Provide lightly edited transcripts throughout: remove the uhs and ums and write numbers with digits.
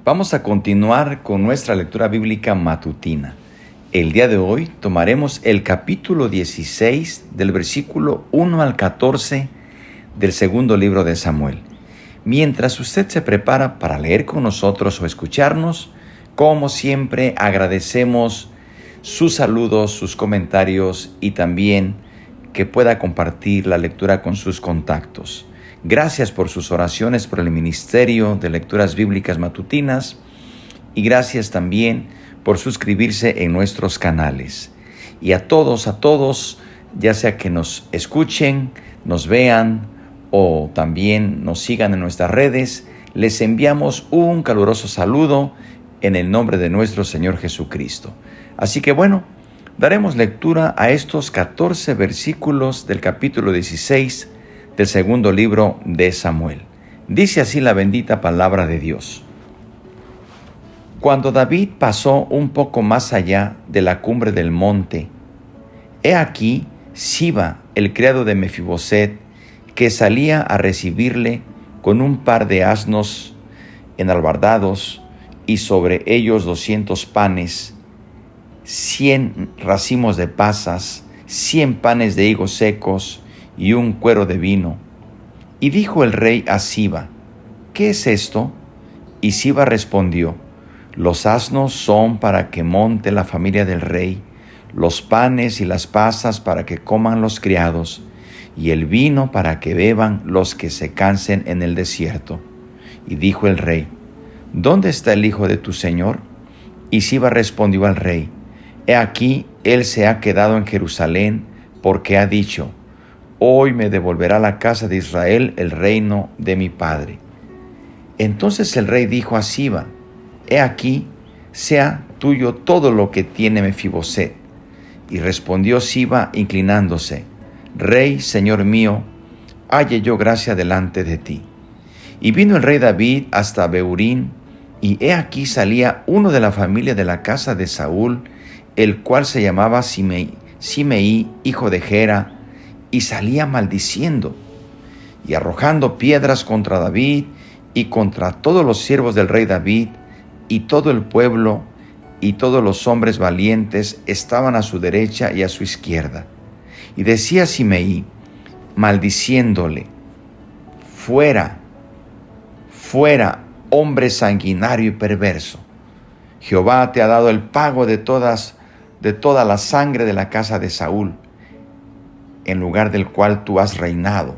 Vamos a continuar con nuestra lectura bíblica matutina. El día de hoy tomaremos el capítulo 16 del versículo 1 al 14 del segundo libro de Samuel. Mientras usted se prepara para leer con nosotros o escucharnos, como siempre agradecemos sus saludos, sus comentarios y también que pueda compartir la lectura con sus contactos. Gracias por sus oraciones por el Ministerio de Lecturas Bíblicas Matutinas y gracias también por suscribirse en nuestros canales. Y a todos, ya sea que nos escuchen, nos vean o también nos sigan en nuestras redes, les enviamos un caluroso saludo en el nombre de nuestro Señor Jesucristo. Así que daremos lectura a estos 14 versículos del capítulo 16 del segundo libro de Samuel. Dice así la bendita palabra de Dios. Cuando David pasó un poco más allá de la cumbre del monte, he aquí Siba, el criado de Mefiboset, que salía a recibirle con un par de asnos enalbardados y sobre ellos 200 panes, 100 racimos de pasas, 100 panes de higos secos y un cuero de vino. Y dijo el rey a Siba, ¿qué es esto? Y Siba respondió, los asnos son para que monte la familia del rey, los panes y las pasas para que coman los criados, y el vino para que beban los que se cansen en el desierto. Y dijo el rey, ¿dónde está el hijo de tu señor? Y Siba respondió al rey, he aquí, él se ha quedado en Jerusalén, porque ha dicho, hoy me devolverá la casa de Israel el reino de mi padre. Entonces el rey dijo a Siba, he aquí, sea tuyo todo lo que tiene Mefiboset. Y respondió Siba inclinándose, Rey, Señor mío, halle yo gracia delante de ti. Y vino el rey David hasta Behurín, y he aquí salía uno de la familia de la casa de Saúl, el cual se llamaba Simeí, hijo de Gera, y salía maldiciendo y arrojando piedras contra David y contra todos los siervos del rey David, y todo el pueblo y todos los hombres valientes estaban a su derecha y a su izquierda. Y decía Simeí, maldiciéndole, fuera, hombre sanguinario y perverso. Jehová te ha dado el pago de toda la sangre de la casa de Saúl, en lugar del cual tú has reinado.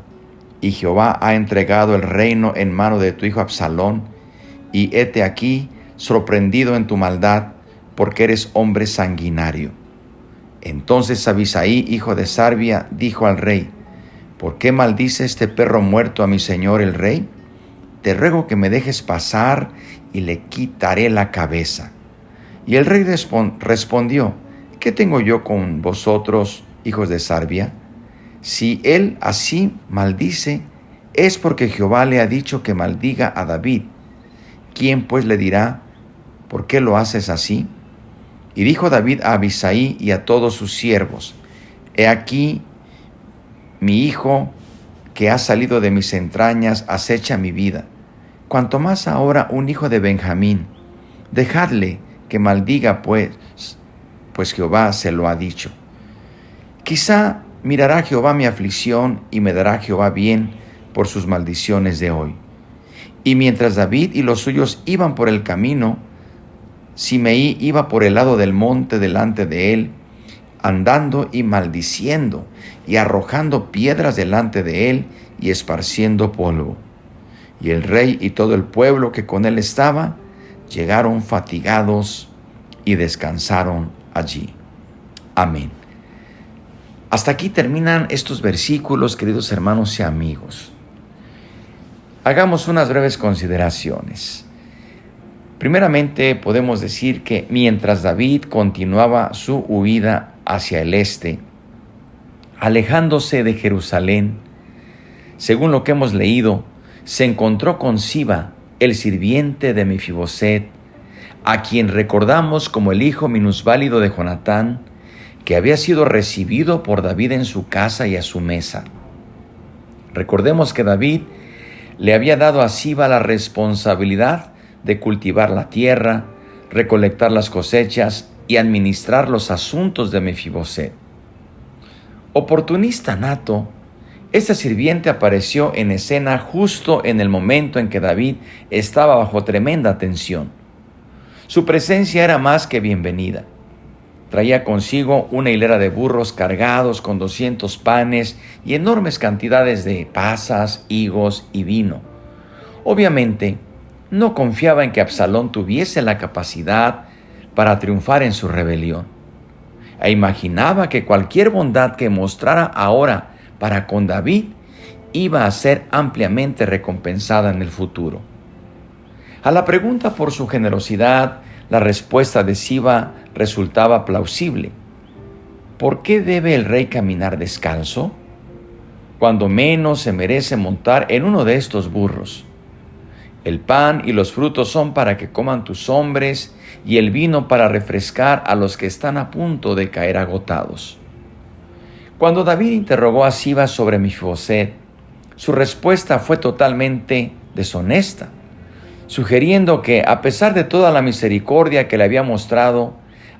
Y Jehová ha entregado el reino en mano de tu hijo Absalón, y hete aquí sorprendido en tu maldad, porque eres hombre sanguinario. Entonces Abisaí, hijo de Sarbia, dijo al rey, ¿por qué maldice este perro muerto a mi señor el rey? Te ruego que me dejes pasar y le quitaré la cabeza. Y el rey respondió, ¿qué tengo yo con vosotros, hijos de Sarbia? Si él así maldice, es porque Jehová le ha dicho que maldiga a David. ¿Quién pues le dirá, por qué lo haces así? Y dijo David a Abisaí y a todos sus siervos, he aquí, mi hijo que ha salido de mis entrañas acecha mi vida. Cuanto más ahora un hijo de Benjamín. Dejadle que maldiga pues Jehová se lo ha dicho. Quizá mirará Jehová mi aflicción y me dará Jehová bien por sus maldiciones de hoy. Y mientras David y los suyos iban por el camino, Simeí iba por el lado del monte delante de él, andando y maldiciendo y arrojando piedras delante de él y esparciendo polvo. Y el rey y todo el pueblo que con él estaba llegaron fatigados y descansaron allí. Amén. Hasta aquí terminan estos versículos, queridos hermanos y amigos. Hagamos unas breves consideraciones. Primeramente, podemos decir que mientras David continuaba su huida hacia el este, alejándose de Jerusalén, según lo que hemos leído, se encontró con Siba, el sirviente de Mefiboset, a quien recordamos como el hijo minusválido de Jonatán, que había sido recibido por David en su casa y a su mesa. Recordemos que David le había dado a Siba la responsabilidad de cultivar la tierra, recolectar las cosechas y administrar los asuntos de Mefiboset. Oportunista nato, este sirviente apareció en escena justo en el momento en que David estaba bajo tremenda tensión. Su presencia era más que bienvenida. Traía consigo una hilera de burros cargados con 200 panes y enormes cantidades de pasas, higos y vino. Obviamente, no confiaba en que Absalón tuviese la capacidad para triunfar en su rebelión. E imaginaba que cualquier bondad que mostrara ahora para con David iba a ser ampliamente recompensada en el futuro. A la pregunta por su generosidad, la respuesta de Siba resultaba plausible. ¿Por qué debe el rey caminar descalzo? Cuando menos se merece montar en uno de estos burros. El pan y los frutos son para que coman tus hombres, y el vino para refrescar a los que están a punto de caer agotados. Cuando David interrogó a Siba sobre Mefiboset, su respuesta fue totalmente deshonesta, sugiriendo que, a pesar de toda la misericordia que le había mostrado,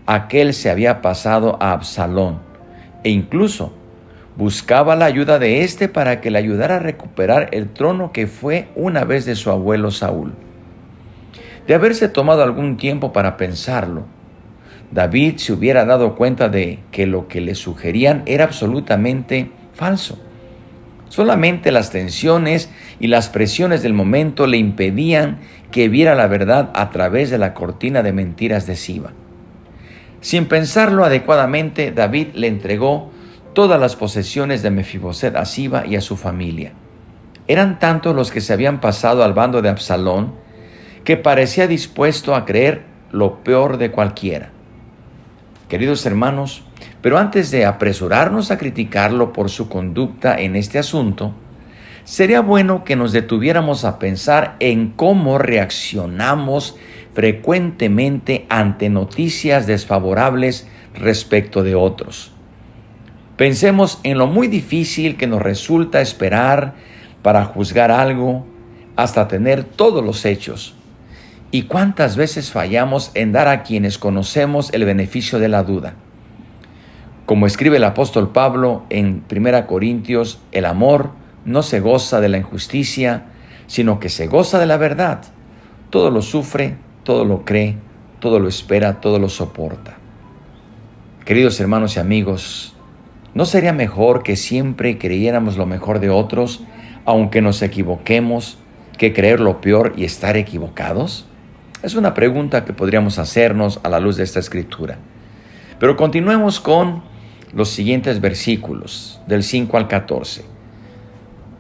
aquél se había pasado a Absalón, e incluso buscaba la ayuda de éste para que le ayudara a recuperar el trono que fue una vez de su abuelo Saúl. De haberse tomado algún tiempo para pensarlo, David se hubiera dado cuenta de que lo que le sugerían era absolutamente falso. Solamente las tensiones y las presiones del momento le impedían que viera la verdad a través de la cortina de mentiras de Siba. Sin pensarlo adecuadamente, David le entregó todas las posesiones de Mefiboset a Siba y a su familia. Eran tantos los que se habían pasado al bando de Absalón que parecía dispuesto a creer lo peor de cualquiera. Queridos hermanos, pero antes de apresurarnos a criticarlo por su conducta en este asunto, sería bueno que nos detuviéramos a pensar en cómo reaccionamos frecuentemente ante noticias desfavorables respecto de otros. Pensemos en lo muy difícil que nos resulta esperar para juzgar algo hasta tener todos los hechos. ¿Y cuántas veces fallamos en dar a quienes conocemos el beneficio de la duda? Como escribe el apóstol Pablo en 1 Corintios, el amor no se goza de la injusticia, sino que se goza de la verdad. Todo lo sufre, todo lo cree, todo lo espera, todo lo soporta. Queridos hermanos y amigos, ¿no sería mejor que siempre creyéramos lo mejor de otros, aunque nos equivoquemos, que creer lo peor y estar equivocados? Es una pregunta que podríamos hacernos a la luz de esta escritura. Pero continuemos con los siguientes versículos, del 5 al 14.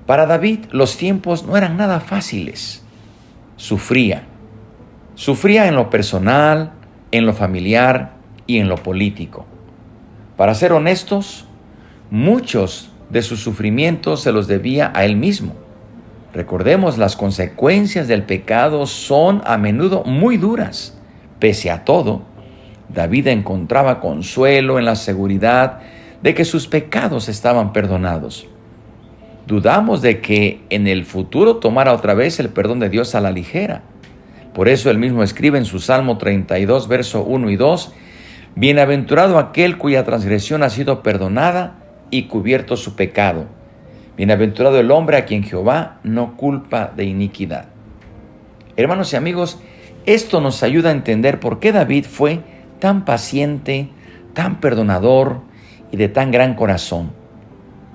Para David los tiempos no eran nada fáciles. Sufría en lo personal, en lo familiar y en lo político. Para ser honestos, muchos de sus sufrimientos se los debía a él mismo. Recordemos, las consecuencias del pecado son a menudo muy duras. Pese a todo, David encontraba consuelo en la seguridad de que sus pecados estaban perdonados. Dudamos de que en el futuro tomara otra vez el perdón de Dios a la ligera. Por eso él mismo escribe en su Salmo 32, verso 1 y 2, «Bienaventurado aquel cuya transgresión ha sido perdonada y cubierto su pecado. Bienaventurado el hombre a quien Jehová no culpa de iniquidad». Hermanos y amigos, esto nos ayuda a entender por qué David fue tan paciente, tan perdonador y de tan gran corazón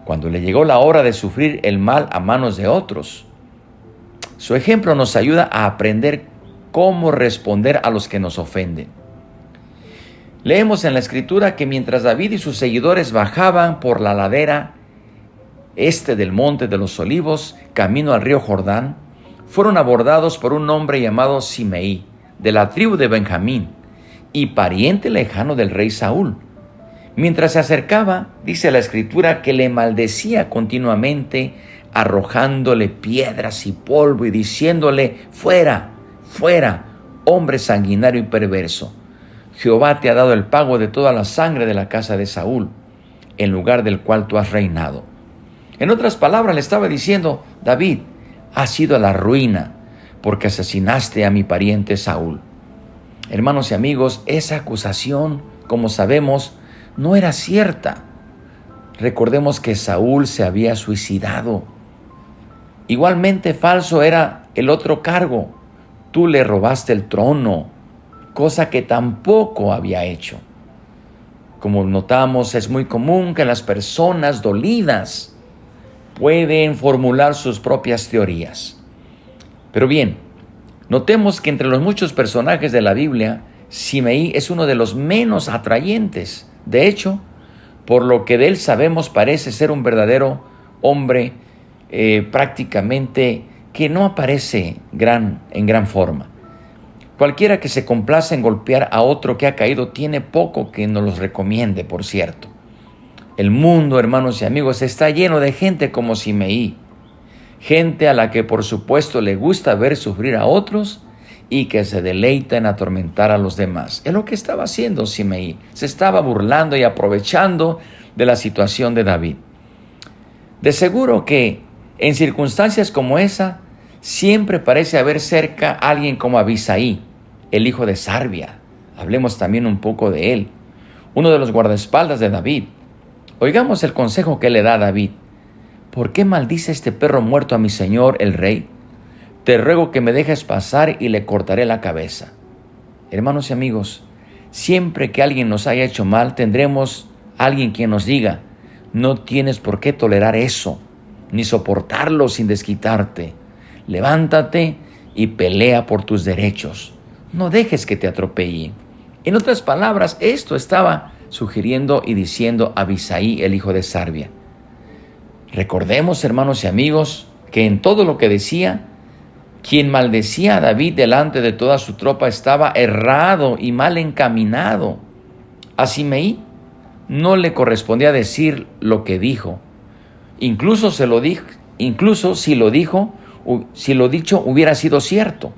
cuando le llegó la hora de sufrir el mal a manos de otros. Su ejemplo nos ayuda a aprender cómo responder a los que nos ofenden. Leemos en la Escritura que mientras David y sus seguidores bajaban por la ladera del Monte de los Olivos, camino al río Jordán, fueron abordados por un hombre llamado Simeí, de la tribu de Benjamín, y pariente lejano del rey Saúl. Mientras se acercaba, dice la Escritura que le maldecía continuamente, arrojándole piedras y polvo y diciéndole: «Fuera, fuera, hombre sanguinario y perverso. Jehová te ha dado el pago de toda la sangre de la casa de Saúl, en lugar del cual tú has reinado». En otras palabras, le estaba diciendo: David, has ido a la ruina, porque asesinaste a mi pariente Saúl. Hermanos y amigos, esa acusación, como sabemos, no era cierta. Recordemos que Saúl se había suicidado. Igualmente falso era el otro cargo. Tú le robaste el trono, cosa que tampoco había hecho. Como notamos, es muy común que las personas dolidas pueden formular sus propias teorías. Pero bien, notemos que entre los muchos personajes de la Biblia, Simei es uno de los menos atrayentes. De hecho, por lo que de él sabemos, parece ser un verdadero hombre prácticamente que no aparece en gran forma. Cualquiera que se complace en golpear a otro que ha caído tiene poco que nos los recomiende, por cierto. El mundo, hermanos y amigos, está lleno de gente como Simei. Gente a la que por supuesto le gusta ver sufrir a otros y que se deleita en atormentar a los demás. Es lo que estaba haciendo Simei. Se estaba burlando y aprovechando de la situación de David. De seguro que en circunstancias como esa, siempre parece haber cerca a alguien como Abisai, el hijo de Sarbia. Hablemos también un poco de él, uno de los guardaespaldas de David. Oigamos el consejo que le da a David. ¿Por qué maldice este perro muerto a mi señor el rey? Te ruego que me dejes pasar y le cortaré la cabeza. Hermanos y amigos, siempre que alguien nos haya hecho mal, tendremos alguien quien nos diga, no tienes por qué tolerar eso, ni soportarlo sin desquitarte. Levántate y pelea por tus derechos. No dejes que te atropellen. En otras palabras, esto estaba sugiriendo y diciendo Abisai, el hijo de Sarbia. Recordemos, hermanos y amigos, que en todo lo que decía, quien maldecía a David delante de toda su tropa estaba errado y mal encaminado. A Simei no le correspondía decir lo que dijo. Incluso si lo dicho hubiera sido cierto.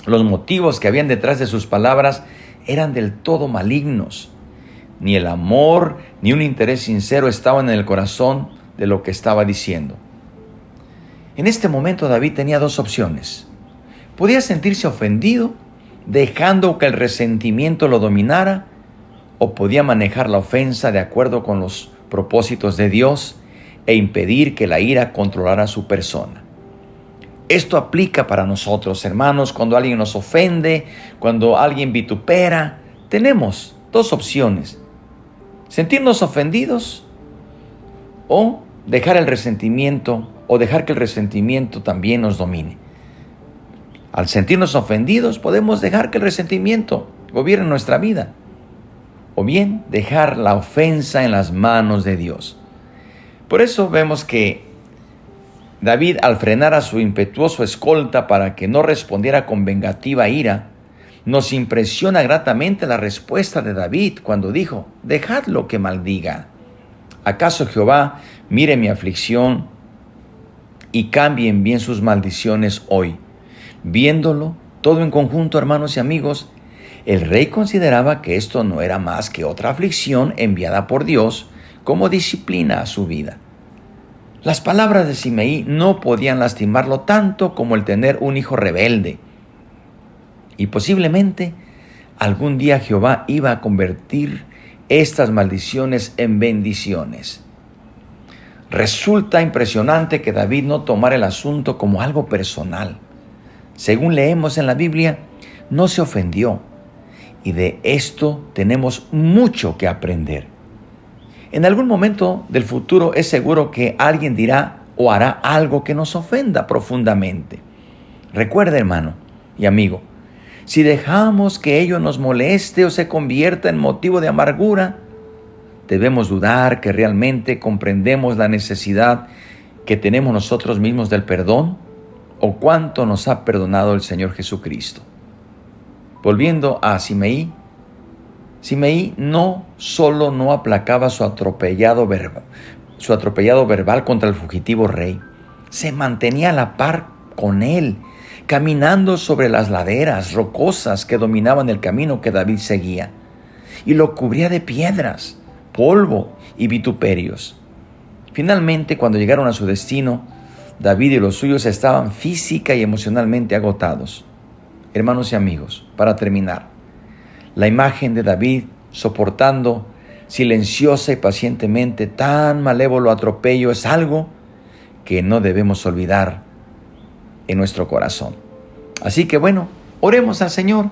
Los motivos que habían detrás de sus palabras eran del todo malignos. Ni el amor ni un interés sincero estaban en el corazón de lo que estaba diciendo. En este momento David tenía dos opciones. Podía sentirse ofendido, dejando que el resentimiento lo dominara, o podía manejar la ofensa de acuerdo con los propósitos de Dios e impedir que la ira controlara su persona. Esto aplica para nosotros, hermanos, cuando alguien nos ofende, cuando alguien vitupera. Tenemos dos opciones: sentirnos ofendidos o dejar el resentimiento, o dejar que el resentimiento también nos domine. Al sentirnos ofendidos, podemos dejar que el resentimiento gobierne nuestra vida, o bien dejar la ofensa en las manos de Dios. Por eso vemos que David, al frenar a su impetuoso escolta para que no respondiera con vengativa ira, nos impresiona gratamente la respuesta de David cuando dijo: dejadlo que maldiga. ¿Acaso Jehová mire mi aflicción y cambie en bien sus maldiciones hoy? Viéndolo todo en conjunto, hermanos y amigos, el rey consideraba que esto no era más que otra aflicción enviada por Dios como disciplina a su vida. Las palabras de Simei no podían lastimarlo tanto como el tener un hijo rebelde. Y posiblemente algún día Jehová iba a convertir estas maldiciones en bendiciones. Resulta impresionante que David no tomara el asunto como algo personal. Según leemos en la Biblia, no se ofendió. Y de esto tenemos mucho que aprender. En algún momento del futuro es seguro que alguien dirá o hará algo que nos ofenda profundamente. Recuerda, hermano y amigo, si dejamos que ello nos moleste o se convierta en motivo de amargura, debemos dudar que realmente comprendemos la necesidad que tenemos nosotros mismos del perdón o cuánto nos ha perdonado el Señor Jesucristo. Volviendo a Simei no solo no aplacaba su atropellado verbal contra el fugitivo rey, se mantenía a la par con él, caminando sobre las laderas rocosas que dominaban el camino que David seguía, y lo cubría de piedras, polvo y vituperios. Finalmente, cuando llegaron a su destino, David y los suyos estaban física y emocionalmente agotados. Hermanos y amigos, para terminar, la imagen de David soportando silenciosa y pacientemente tan malévolo atropello es algo que no debemos olvidar en nuestro corazón. Así que bueno, oremos al Señor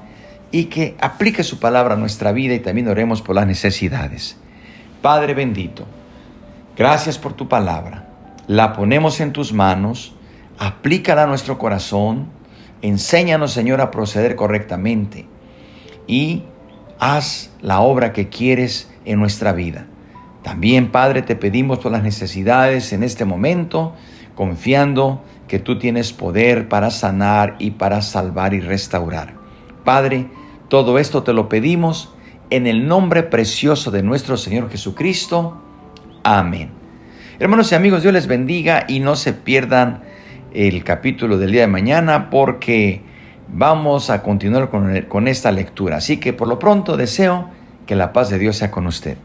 y que aplique su palabra a nuestra vida, y también oremos por las necesidades. Padre bendito, gracias por tu palabra. La ponemos en tus manos, aplícala a nuestro corazón, enséñanos, Señor, a proceder correctamente y haz la obra que quieres en nuestra vida. También, Padre, te pedimos por las necesidades en este momento, confiando que tú tienes poder para sanar y para salvar y restaurar. Padre, todo esto te lo pedimos en el nombre precioso de nuestro Señor Jesucristo. Amén. Hermanos y amigos, Dios les bendiga y no se pierdan el capítulo del día de mañana, porque vamos a continuar con esta lectura. Así que por lo pronto deseo que la paz de Dios sea con usted.